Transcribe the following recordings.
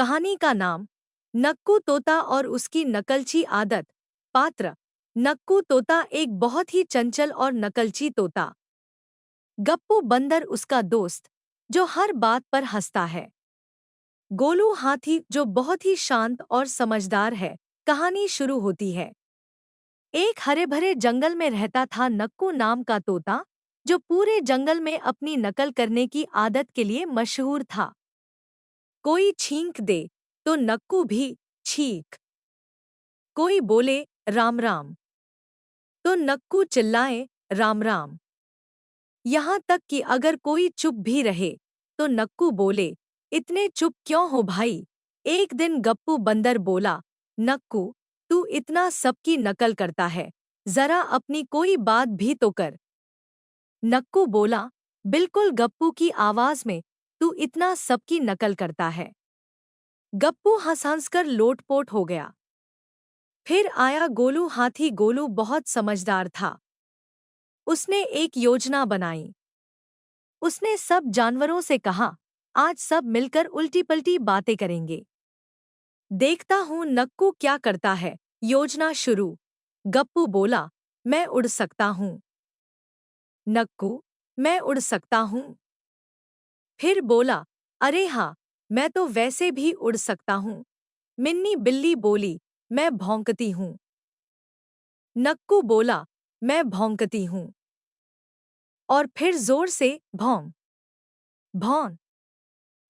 कहानी का नाम नक्कू तोता और उसकी नकलची आदत। पात्र नक्कू तोता एक बहुत ही चंचल और नकलची तोता। गप्पू बंदर उसका दोस्त जो हर बात पर हंसता है। गोलू हाथी जो बहुत ही शांत और समझदार है। कहानी शुरू होती है। एक हरे भरे जंगल में रहता था नक्कू नाम का तोता जो पूरे जंगल में अपनी नकल करने की आदत के लिए मशहूर था। कोई छींक दे तो नक्कू भी छींक, कोई बोले राम राम तो नक्कू चिल्लाए राम राम। यहाँ तक कि अगर कोई चुप भी रहे तो नक्कू बोले इतने चुप क्यों हो भाई। एक दिन गप्पू बंदर बोला, नक्कू तू इतना सबकी नकल करता है, जरा अपनी कोई बात भी तो कर। नक्कू बोला, बिल्कुल गप्पू की आवाज में, तू इतना सबकी नकल करता है। गप्पू हंस हंस कर लोटपोट हो गया। फिर आया गोलू हाथी। गोलू बहुत समझदार था। उसने एक योजना बनाई। उसने सब जानवरों से कहा, आज सब मिलकर उल्टी पल्टी बातें करेंगे। देखता हूँ नक्कू क्या करता है। योजना शुरू। गप्पू बोला, मैं उड़ सकता हूँ। नक्कू, मैं उड़ सकता हूँ। फिर बोला, अरे हाँ, मैं तो वैसे भी उड़ सकता हूँ। मिन्नी बिल्ली बोली, मैं भौंकती हूँ। नक्कू बोला, मैं भौंकती हूँ। और फिर जोर से भौं भौं।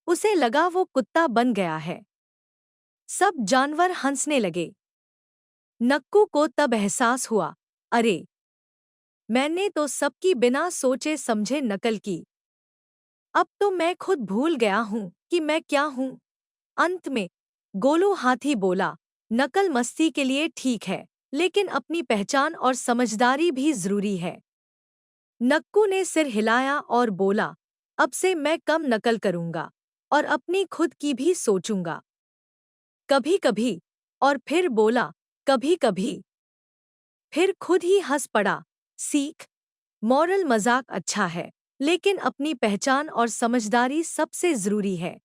उसे लगा वो कुत्ता बन गया है। सब जानवर हंसने लगे। नक्कू को तब एहसास हुआ, अरे, मैंने तो सबकी बिना सोचे समझे नकल की। अब तो मैं खुद भूल गया हूँ कि मैं क्या हूँ। अंत में गोलू हाथी बोला, नकल मस्ती के लिए ठीक है, लेकिन अपनी पहचान और समझदारी भी जरूरी है। नक्कू ने सिर हिलाया और बोला, अब से मैं कम नकल करूंगा और अपनी खुद की भी सोचूंगा। कभी कभी। और फिर बोला, कभी कभी। फिर खुद ही हंस पड़ा। सीख, मॉरल, मजाक अच्छा है, लेकिन अपनी पहचान और समझदारी सबसे जरूरी है।